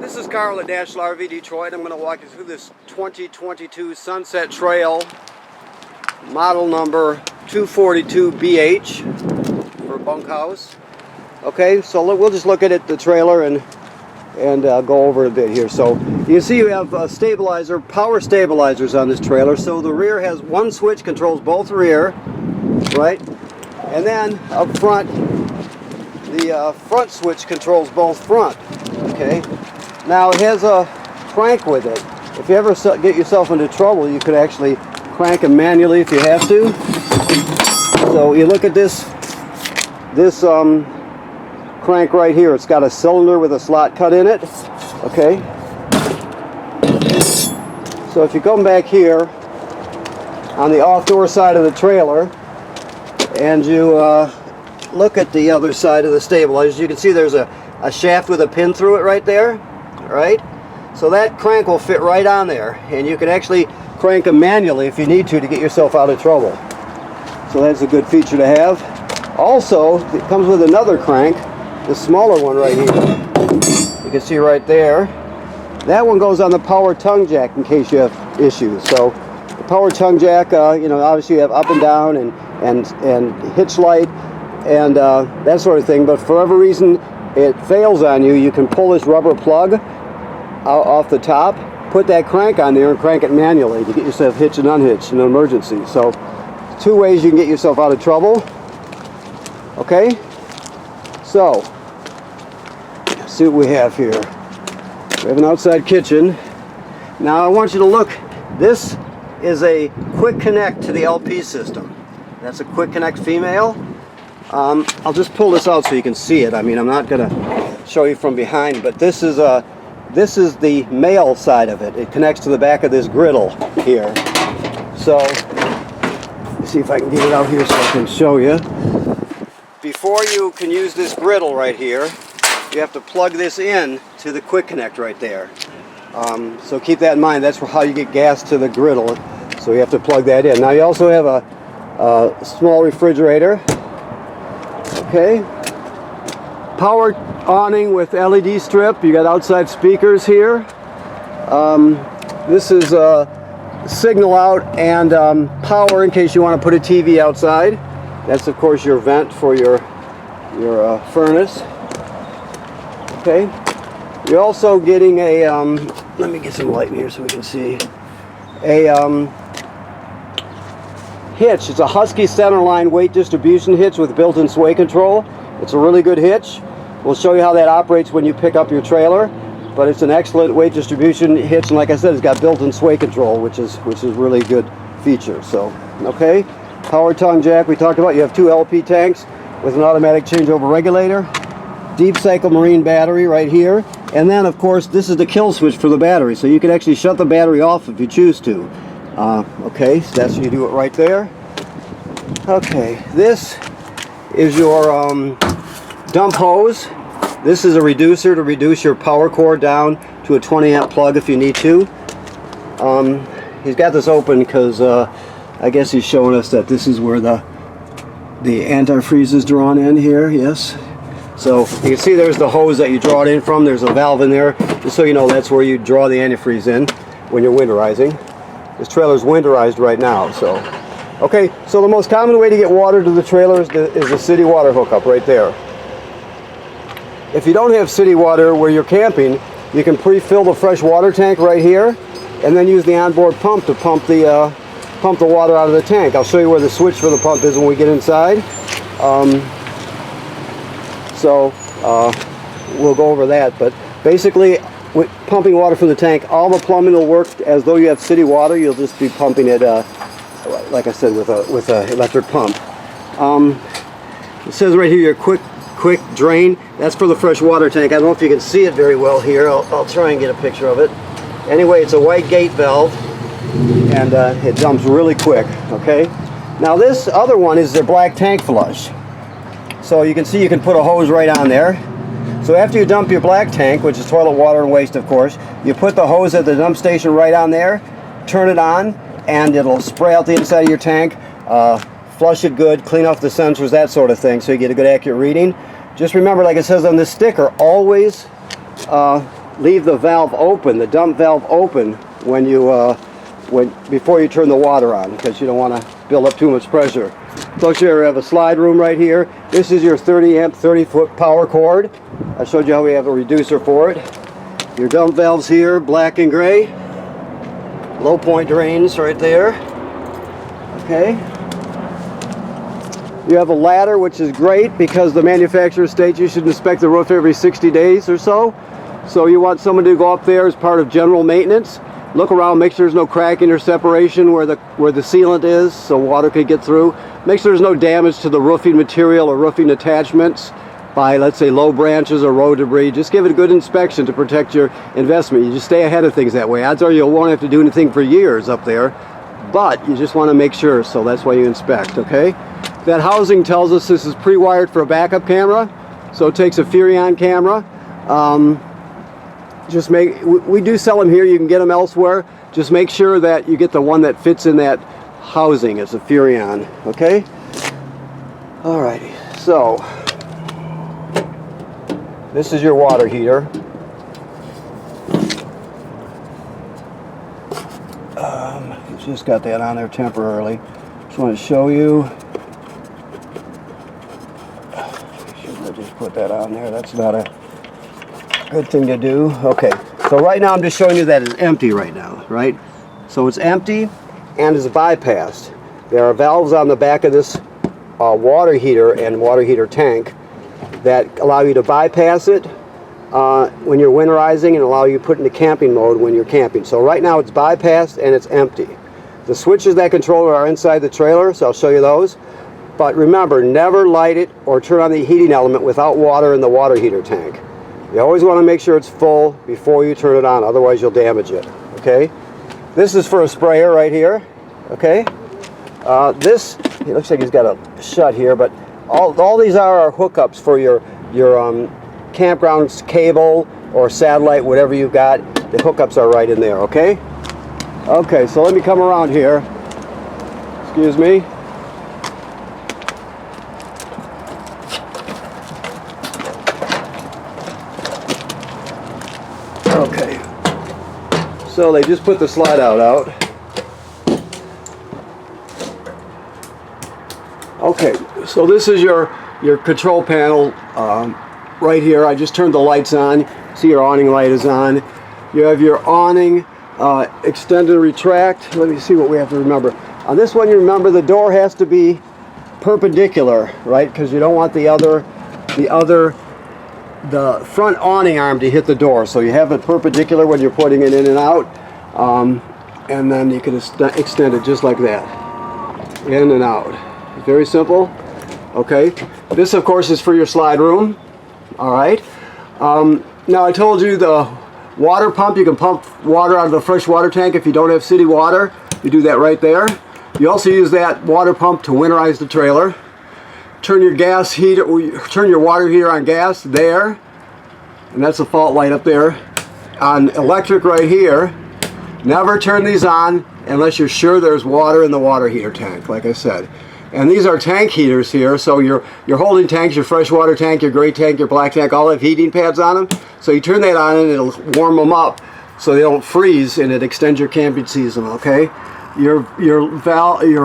This is Carl at National RV Detroit. I'm going to walk you through this 2022 Sunset Trail, model number 242BH for bunkhouse. Okay, so we'll just look at it, the trailer, and go over it a bit here. So you can see you have power stabilizers on this trailer. So the rear has one switch, controls both rear, right? And then up front, the front switch controls both front. Okay. Now it has a crank with it. If you ever get yourself into trouble, you could actually crank them manually if you have to. So you look at this crank right here. It's got a cylinder with a slot cut in it. Okay. So if you come back here on the off-door side of the trailer and you look at the other side of the stabilizers, you can see there's a shaft with a pin through it right there. Right? So that crank will fit right on there, and you can actually crank them manually if you need to get yourself out of trouble. So that's a good feature to have. Also, it comes with another crank, the smaller one right here. You can see right there. That one goes on the power tongue jack in case you have issues. So the power tongue jack, obviously you have up and down and hitch light and that sort of thing. But for whatever reason it fails on you, you can pull this rubber plug out off the top, put that crank on there and crank it manually to get yourself hitched and unhitched in an emergency. So two ways you can get yourself out of trouble. Okay, so let's see what we have here. We have an outside kitchen. Now I want you to look. This is a quick connect to the LP system. That's a quick connect female. I'll just pull this out so you can see it. I mean, I'm not going to show you from behind, but this is the male side of it. It connects to the back of this griddle here. So, let's see if I can get it out here so I can show you. Before you can use this griddle right here, you have to plug this in to the quick connect right there. So keep that in mind. That's how you get gas to the griddle. So you have to plug that in. Now you also have a small refrigerator. Okay. Power awning with LED strip. You got outside speakers here. This is signal out and power in case you want to put a TV outside. That's of course your vent for your furnace. Okay. You're also getting a let me get some light in here so we can see a hitch. It's a Husky centerline weight distribution hitch with built-in sway control. It's a really good hitch. We'll show you how that operates when you pick up your trailer, but it's an excellent weight distribution hitch, and like I said, it's got built-in sway control, which is really good feature. So, okay, power tongue jack we talked about. You have two LP tanks with an automatic changeover regulator, deep cycle marine battery right here, and then of course this is the kill switch for the battery, so you can actually shut the battery off if you choose to. Okay, so that's you do it right there. Okay, this is your dump hose. This is a reducer to reduce your power cord down to a 20 amp plug if you need to. He's got this open because I guess he's showing us that this is where the antifreeze is drawn in here. Yes. So you can see there's the hose that you draw it in from. There's a valve in there, just so you know that's where you draw the antifreeze in when you're winterizing. This trailer is winterized right now. So, okay. So the most common way to get water to the trailer is the city water hookup right there. If you don't have city water where you're camping, you can pre-fill the fresh water tank right here, and then use the onboard pump to pump the water out of the tank. I'll show you where the switch for the pump is when we get inside. We'll go over that, but basically with pumping water from the tank, all the plumbing will work as though you have city water. You'll just be pumping it, like I said, with a electric pump. It says right here your quick drain. That's for the fresh water tank. I don't know if you can see it very well here. I'll try and get a picture of it. Anyway, it's a white gate valve, and it dumps really quick. Okay. Now this other one is their black tank flush. So you can see you can put a hose right on there. So after you dump your black tank, which is toilet water and waste of course, you put the hose at the dump station right on there, turn it on, and it'll spray out the inside of your tank, flush it good, clean off the sensors, that sort of thing, so you get a good accurate reading. Just remember, like it says on this sticker, always leave the valve open, the dump valve open, when you before you turn the water on, because you don't want to build up too much pressure. Plus here we have a slide room right here. This is your 30 amp 30-foot power cord. I showed you how we have a reducer for it. Your dump valves here, black and gray. Low point drains right there. Okay. You have a ladder, which is great because the manufacturer states you should inspect the roof every 60 days or so. So you want someone to go up there as part of general maintenance. Look around, make sure there's no cracking or separation where the sealant is, so water could get through. Make sure there's no damage to the roofing material or roofing attachments by, let's say, low branches or road debris. Just give it a good inspection to protect your investment. You just stay ahead of things that way. Odds are you won't have to do anything for years up there, but you just want to make sure, so that's why you inspect, okay? That housing tells us this is pre-wired for a backup camera, so it takes a Furrion camera. We do sell them here, you can get them elsewhere. Just make sure that you get the one that fits in that housing. It's a Furrion, okay? Alrighty, so this is your water heater. Just got that on there temporarily. Just want to show you. Should have just put that on there. That's not a good thing to do. Okay, so right now I'm just showing you that it's empty right now, right? So it's empty and it's bypassed. There are valves on the back of this water heater and water heater tank that allow you to bypass it when you're winterizing and allow you to put it into camping mode when you're camping. So right now it's bypassed and it's empty. The switches that control it are inside the trailer, so I'll show you those. But remember, never light it or turn on the heating element without water in the water heater tank. You always want to make sure it's full before you turn it on, otherwise you'll damage it, okay? This is for a sprayer right here, okay? This, it looks like he's got a shut here, but all these are hookups for your campground cable or satellite, whatever you've got. The hookups are right in there, okay? Okay, so let me come around here. Excuse me. Okay, so they just put the slide out. Okay, so this is your control panel right here. I just turned the lights on. See, your awning light is on. You have your awning extend and retract. Let me see what we have to remember. On this one, you remember the door has to be perpendicular, right? Because you don't want the front awning arm to hit the door. So you have it perpendicular when you're putting it in and out. And then you can extend it just like that. In and out. Very simple. Okay. This, of course, is for your slide room. All right. Now, I told you the water pump, you can pump water out of the fresh water tank if you don't have city water. You do that right there. You also use that water pump to winterize the trailer. Turn your gas heater, turn your water heater on gas there, and that's a fault light up there. On electric right here, never turn these on unless you're sure there's water in the water heater tank, like I said. And these are tank heaters here, so your holding tanks, your freshwater tank, your gray tank, your black tank, all have heating pads on them. So you turn that on and it'll warm them up so they don't freeze, and it extends your camping season, okay? Your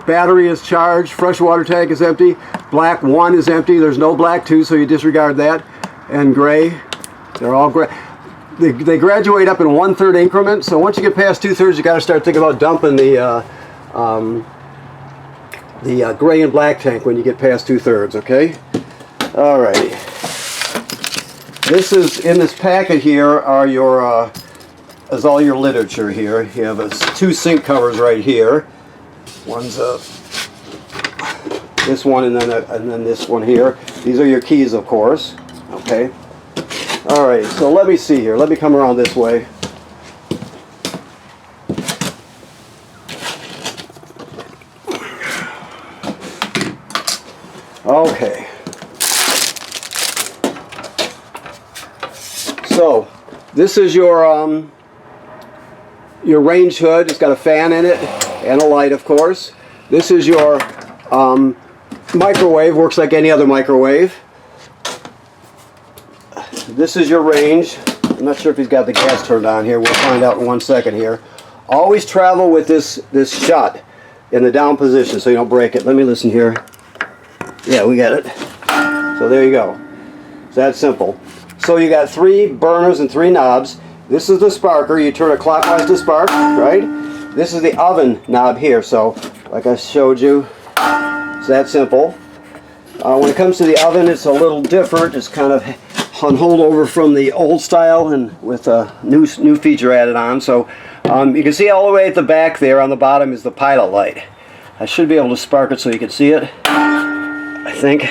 battery is charged, freshwater tank is empty, black 1 is empty, there's no black 2, so you disregard that, and gray, they're all gray. They graduate up in 1/3 increments, so once you get past 2/3, you got to start thinking about dumping the gray and black tank when you get past 2/3, okay? Alrighty. This is, in this packet here are your, is all your literature here. You have 2 sink covers right here. One's this one and then this one here. These are your keys, of course, okay? Alright, so let me see here. Let me come around this way. Okay. So, this is your range hood. It's got a fan in it and a light, of course. This is your microwave. Works like any other microwave. This is your range. I'm not sure if he's got the gas turned on here. We'll find out in 1 second here. Always travel with this shut in the down position so you don't break it. Let me listen here. Yeah, we got it. So there you go. It's that simple. So you got 3 burners and 3 knobs. This is the sparker. You turn it clockwise to spark, right? This is the oven knob here. So like I showed you, it's that simple. When it comes to the oven, it's a little different. It's kind of on holdover from the old style and with a new feature added on. So you can see all the way at the back there on the bottom is the pilot light. I should be able to spark it so you can see it, I think.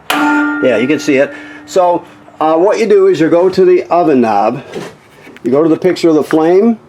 Yeah, you can see it. So what you do is you go to the oven knob, you go to the picture of the flame,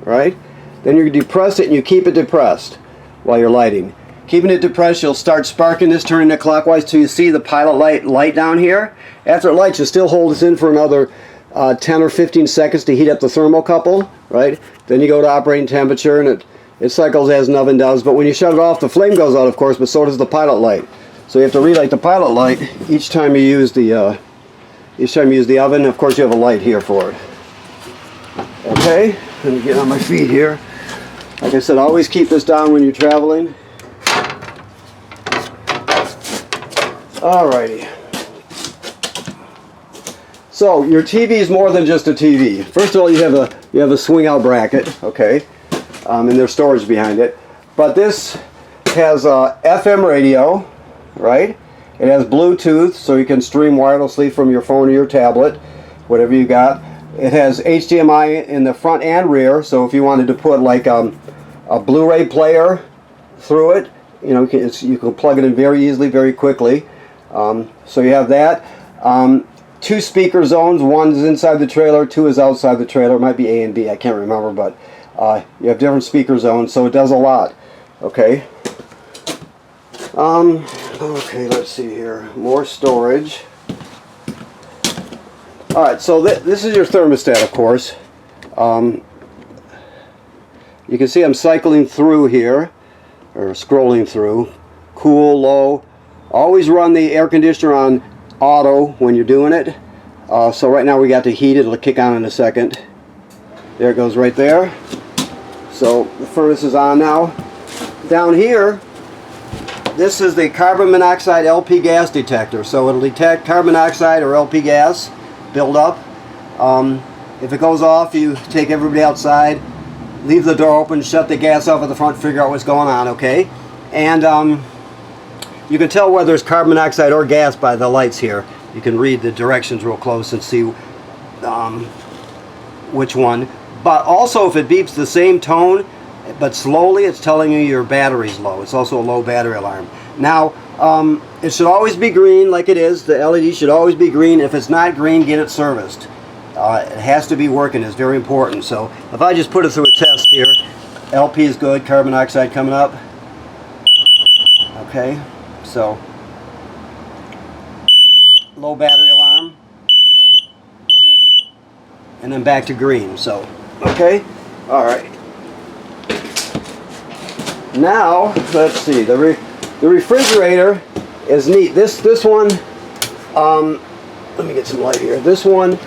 right? Then you depress it and you keep it depressed while you're lighting. Keeping it depressed, you'll start sparking this, turning it clockwise till you see the pilot light down here. After it lights, you still hold this in for another 10 or 15 seconds to heat up the thermocouple, right? Then you go to operating temperature and it cycles as an oven does. But when you shut it off, the flame goes out, of course, but so does the pilot light. So you have to relight the pilot light each time you use the oven. Of course, you have a light here for it. Okay, let me get on my feet here. Like I said, always keep this down when you're traveling. Alrighty. So your TV is more than just a TV. First of all, you have a swing out bracket, okay, and there's storage behind it. But this has a FM radio, right? It has Bluetooth, so you can stream wirelessly from your phone or your tablet, whatever you got. It has HDMI in the front and rear, so if you wanted to put like a Blu-ray player through it, you know, you can plug it in very easily, very quickly. So you have that. 2 speaker zones. 1 is inside the trailer, 2 is outside the trailer. It might be A and B, I can't remember, but you have different speaker zones, so it does a lot. Okay. Okay, let's see here. More storage. Alright, so this is your thermostat, of course. You can see I'm cycling through here, or scrolling through. Cool, low. Always run the air conditioner on auto when you're doing it. So right now we got to heat it. It'll kick on in a second. There it goes right there. So the furnace is on now. Down here, this is the carbon monoxide LP gas detector. So it'll detect carbon monoxide or LP gas build up. If it goes off, you take everybody outside, leave the door open, shut the gas off at the front, figure out what's going on, okay? And you can tell whether it's carbon monoxide or gas by the lights here. You can read the directions real close and see which one. But also, if it beeps the same tone but slowly, it's telling you your battery's low. It's also a low battery alarm. Now, it should always be green like it is. The LED should always be green. If it's not green, get it serviced. It has to be working. It's very important. So if I just put it through a test here, LP is good, carbon monoxide coming up. Okay, so low battery alarm, and then back to green. So, okay, all right. Now let's see. The refrigerator is neat. This one, let me get some light here. This one,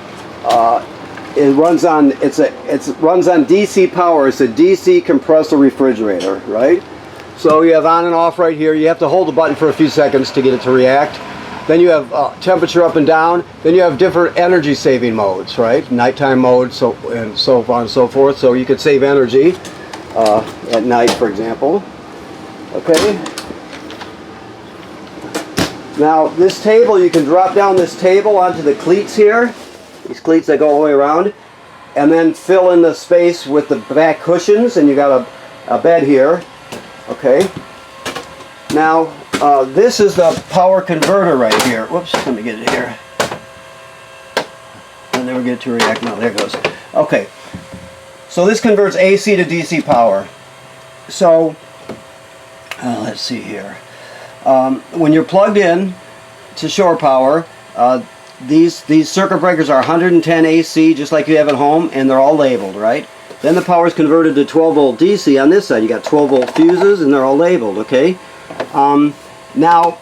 it runs on runs on DC power. It's a DC compressor refrigerator, right? So you have on and off right here. You have to hold the button for a few seconds to get it to react. Then you have temperature up and down. Then you have different energy saving modes, right? Nighttime mode, so on and so forth. So you could save energy at night, for example. Okay. Now this table, you can drop down this table onto the cleats here. These cleats that go all the way around, and then fill in the space with the back cushions, and you got a bed here. Okay. Now this is the power converter right here. Whoops, let me get it here. I never get it to react. No, there it goes. Okay. So this converts AC to DC power. So let's see here. When you're plugged in to shore power, these circuit breakers are 110 AC, just like you have at home, and they're all labeled, right? Then the power is converted to 12 volt DC on this side. You got 12 volt fuses, and they're all labeled, okay? Now,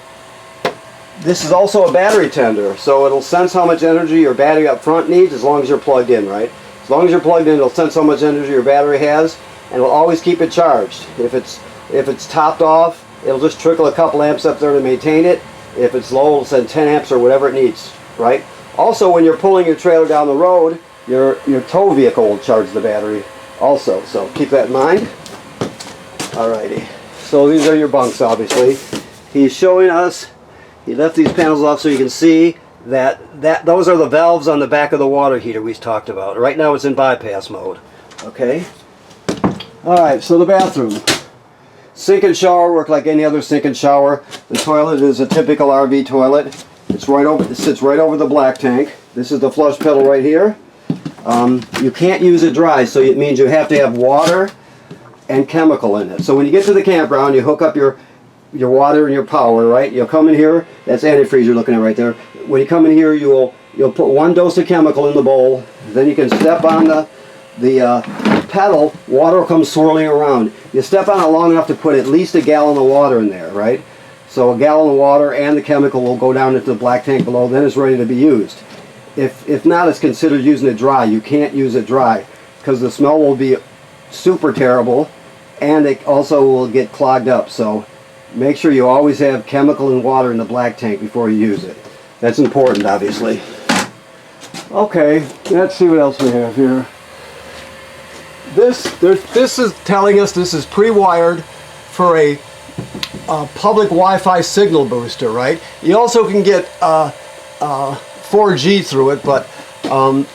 This is also a battery tender, so it'll sense how much energy your battery up front needs as long as you're plugged in, right? As long as you're plugged in, it'll sense how much energy your battery has, and it'll always keep it charged. If it's topped off, it'll just trickle a couple amps up there to maintain it. If it's low, it'll send 10 amps or whatever it needs, right? Also, when you're pulling your trailer down the road, your tow vehicle will charge the battery also, so keep that in mind. Alrighty, so these are your bunks, obviously. He's showing us, he left these panels off so you can see that those are the valves on the back of the water heater we talked about. Right now it's in bypass mode, okay? Alright, so the bathroom. Sink and shower work like any other sink and shower. The toilet is a typical RV toilet. It sits right over the black tank. This is the flush pedal right here. You can't use it dry, so it means you have to have water and chemical in it. So when you get to the campground, you hook up your water and your power, right? You'll come in here, that's antifreeze you're looking at right there. When you come in here, you'll put 1 dose of chemical in the bowl, then you can step on the pedal, water will come swirling around. You step on it long enough to put at least a gallon of water in there, right? So a gallon of water and the chemical will go down into the black tank below, then it's ready to be used. If not, it's considered using it dry. You can't use it dry because the smell will be super terrible and it also will get clogged up. So make sure you always have chemical and water in the black tank before you use it. That's important, obviously. Okay, let's see what else we have here. This is telling us this is pre-wired for a public Wi-Fi signal booster, right? You also can get 4G through it, but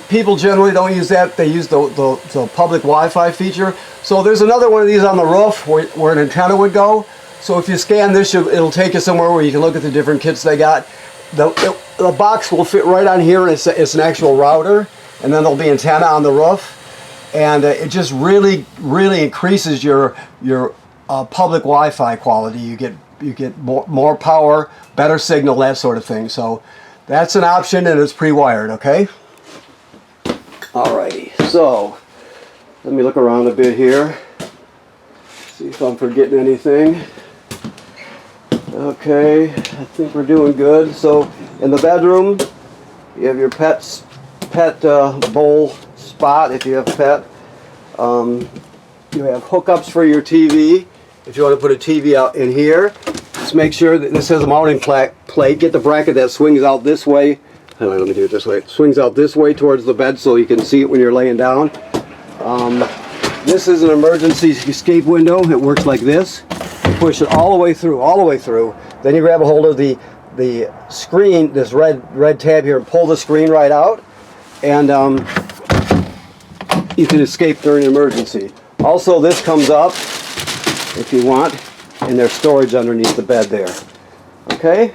people generally don't use that. They use the public Wi-Fi feature. So there's another one of these on the roof where an antenna would go. So if you scan this, it'll take you somewhere where you can look at the different kits they got. The box will fit right on here, and it's an actual router, and then there'll be antenna on the roof, and it just really increases your public Wi-Fi quality. You get more power, better signal, that sort of thing. So that's an option, and it's pre-wired. Okay. Alrighty. So let me look around a bit here. See if I'm forgetting anything. Okay, I think we're doing good. So in the bedroom, you have your pet bowl spot if you have a pet. You have hookups for your TV. If you want to put a TV out in here, just make sure that this has a mounting plate. Get the bracket that swings out this way. Let me do it this way. It swings out this way towards the bed so you can see it when you're laying down. This is an emergency escape window. It works like this. You push it all the way through. Then you grab a hold of the screen, this red tab here, and pull the screen right out, and you can escape during an emergency. Also, this comes up if you want, and there's storage underneath the bed there. Okay?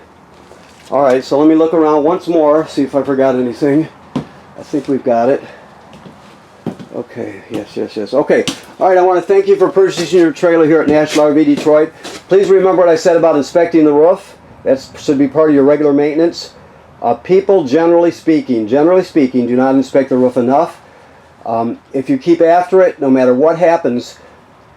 Alright, so let me look around once more, see if I forgot anything. I think we've got it. Okay, yes. Okay, alright, I want to thank you for purchasing your trailer here at National RV Detroit. Please remember what I said about inspecting the roof. That should be part of your regular maintenance. People, generally speaking, do not inspect the roof enough. If you keep after it, no matter what happens,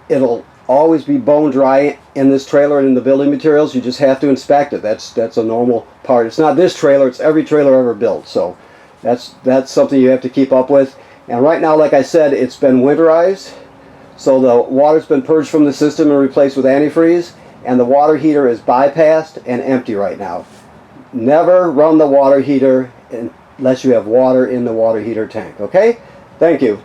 it'll always be bone dry in this trailer and in the building materials. You just have to inspect it. That's a normal part. It's not this trailer, it's every trailer ever built. So that's something you have to keep up with. And right now, like I said, it's been winterized. So the water's been purged from the system and replaced with antifreeze. And the water heater is bypassed and empty right now. Never run the water heater unless you have water in the water heater tank. Okay? Thank you.